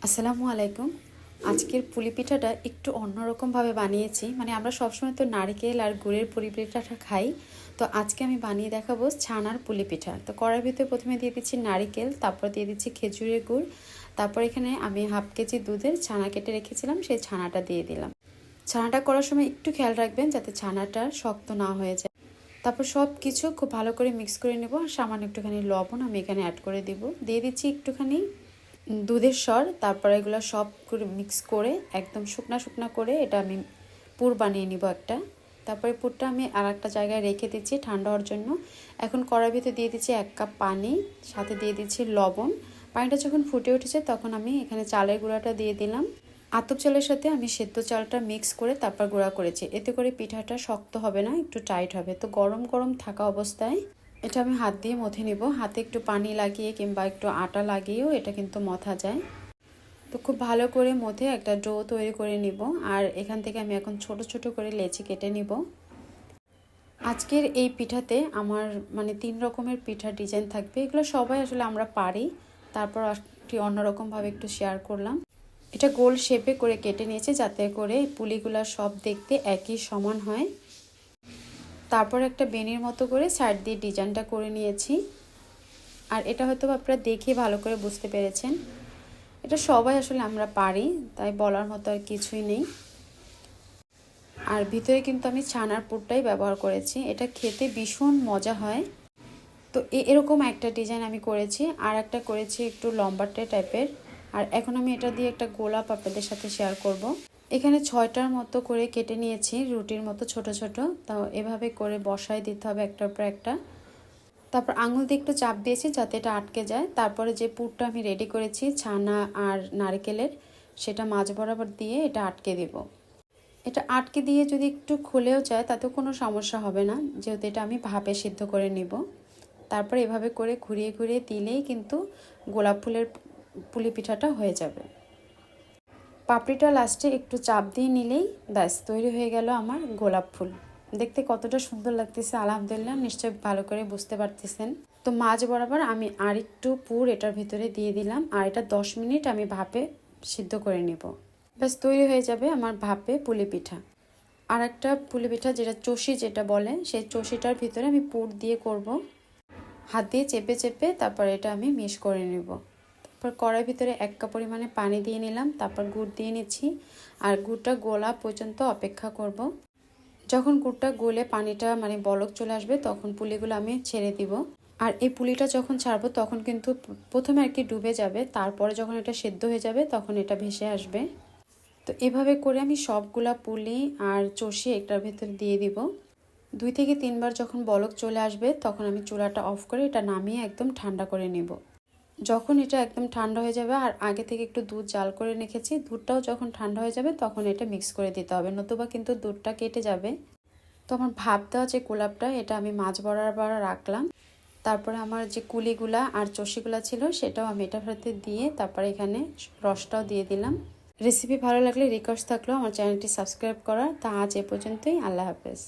আসসালামু আলাইকুম। আজকের পুলি পিঠাটা একটু অন্যরকমভাবে বানিয়েছি। মানে আমরা সবসময় তো নারকেল আর গুড়ের পুলি পিঠাটা খাই। তো আজকে আমি বানিয়ে দেখাবো ছানার পুলি পিঠা। তো কড়াইয়ের ভিতরে প্রথমে দিয়ে দিচ্ছি নারকেল, তারপর দিয়ে দিচ্ছি খেজুরের গুড়, তারপর এখানে আমি হাফ কেজি দুধের ছানা কেটে রেখেছিলাম, সেই ছানাটা দিয়ে দিলাম। ছানাটা করার সময় একটু খেয়াল রাখবেন যাতে ছানাটা শক্ত না হয়ে যায়। তারপর সব কিছু খুব ভালো করে মিক্স করে নেব। আর সামান্য একটুখানি লবণ আমি এখানে অ্যাড করে দিব। দিয়ে দিচ্ছি একটুখানি দুধের স্বর। তারপর এগুলো সব করে মিক্স করে একদম শুকনা শুকনা করে এটা আমি পুর বানিয়ে নিব একটা। তারপরে পুরটা আমি আর একটা জায়গায় রেখে দিচ্ছি ঠান্ডা হওয়ার জন্য। এখন কড়াইর ভিতরে দিয়ে দিচ্ছি 1 কাপ পানি, সাথে দিয়ে দিচ্ছি লবণ। পানিটা যখন ফুটে উঠেছে তখন আমি এখানে চালের গুঁড়াটা দিয়ে দিলাম। আতপ চালের সাথে আমি সেদ্ধ চালটা মিক্স করে তারপর গুঁড়া করেছি। এতে করে পিঠাটা শক্ত হবে না, একটু টাইট হবে। তো গরম গরম থাকা অবস্থায় এটা আমি হাত দিয়ে মথে নিব। হাতে একটু পানি লাগিয়ে কিংবা একটু আটা লাগিয়েও এটা কিন্তু মথা যায়। তো খুব ভালো করে মথে একটা ডো তৈরি করে নিব। আর এখান থেকে আমি এখন ছোট ছোট করে লেচি কেটে নিব। আজকের এই পিঠাতে আমার মানে 3 রকমের পিঠার ডিজাইন থাকবে। এগুলো সবাই আসলে আমরা পারি, তারপর একটি অন্যরকমভাবে একটু শেয়ার করলাম। এটা গোল শেপে করে কেটে নিয়েছি যাতে করে পুলিগুলো সব দেখতে একই সমান হয়। তারপর একটা বেনির মতো করে সাইড দিয়ে ডিজাইনটা করে নিয়েছি। আর এটা হয়তো আপনারা দেখে ভালো করে বুঝতে পেরেছেন। এটা সবাই আসলে আমরা পারি, তাই বলার মতো আর কিছুই নেই। আর ভিতরে কিন্তু আমি ছানার পুরটাই ব্যবহার করেছি। এটা খেতে ভীষণ মজা হয়। তো এরকম একটা ডিজাইন আমি করেছি, আর একটা করেছি একটু লম্বাটে টাইপের। আর এখন আমি এটা দিয়ে একটা গোলাপ আপনাদের সাথে শেয়ার করব। এখানে 6টার মতো করে কেটে নিয়েছি রুটির মতো ছোট ছোট। তাও এভাবে করে বসায় দিতে হবে একটার পর একটা। তারপর আঙুল দিয়ে একটু চাপ দিয়েছি যাতে এটা আটকে যায়। তারপরে যে পুরটা আমি রেডি করেছি ছানা আর নারকেলের, সেটা মাঝ বরাবর দিয়ে এটা আটকে দেব। এটা আটকে দিয়ে যদি একটু খুলেও যায় তাতেও কোনো সমস্যা হবে না, যেহেতু এটা আমি ভাপে সিদ্ধ করে নিব। তারপর এভাবে করে ঘুরিয়ে ঘুরিয়ে দিলেই কিন্তু গোলাপ ফুলের পুলি পিঠাটা হয়ে যাবে। পাপড়িটা লাস্টে একটু চাপ দিয়ে নিলেই ব্যাস তৈরি হয়ে গেল আমার গোলাপ ফুল। দেখতে কতটা সুন্দর লাগতেছে আলহামদুলিল্লাহ, নিশ্চয়ই ভালো করে বুঝতে পারতেছেন। তো মাঝ বরাবর আমি আরেকটু পুর এটার ভিতরে দিয়ে দিলাম। আর এটা 10 মিনিট আমি ভাপে সিদ্ধ করে নেব। ব্যাস তৈরি হয়ে যাবে আমার ভাপে পুলি পিঠা। আর একটা পুলি পিঠা যেটা চষি যেটা বলে, সেই চষিটার ভিতরে আমি পুর দিয়ে করব। হাত দিয়ে চেপে চেপে তারপর এটা আমি মিক্স করে নেব। তারপর কড়াইয়ের ভিতরে 1 কাপ পরিমাণে পানি দিয়ে নিলাম। তারপর গুড় দিয়ে নিচ্ছি। আর গুড়টা গোলা পর্যন্ত অপেক্ষা করব। যখন গুড়টা গলে পানিটা মানে বলক চলে আসবে তখন পুলিগুলো আমি ছেড়ে দিব। আর এই পুলিটা যখন ছাড়বো তখন কিন্তু প্রথমে আর কি ডুবে যাবে, তারপরে যখন এটা সেদ্ধ হয়ে যাবে তখন এটা ভেসে আসবে। তো এভাবে করে আমি সবগুলা পুলি আর চষি এটার ভেতরে দিয়ে দিব। 2 থেকে 3 বার যখন বলক চলে আসবে তখন আমি চুলাটা অফ করে এটা নামিয়ে একদম ঠান্ডা করে নেব। যখন এটা একদম ঠান্ডা হয়ে যাবে, আর আগে থেকে একটু দুধ জাল করে রেখেছি, দুধটাও যখন ঠান্ডা হয়ে যাবে তখন এটা মিক্স করে দিতে হবে, নতুবা কিন্তু দুধটা কেটে যাবে। তো আমার ভাপ দেওয়া যে গোলাপটা এটা আমি মাঝ বরাবর রাখলাম। তারপরে আমার যে কুলিগুলা আর চষিগুলা ছিল সেটাও আমি এটার সাথে দিয়ে তারপরে এখানে রসটাও দিয়ে দিলাম। রেসিপি ভালো লাগলে রিকোয়েস্ট থাকলো আমার চ্যানেলটি সাবস্ক্রাইব করা। তা আজ এ পর্যন্তই। আল্লাহ হাফেজ।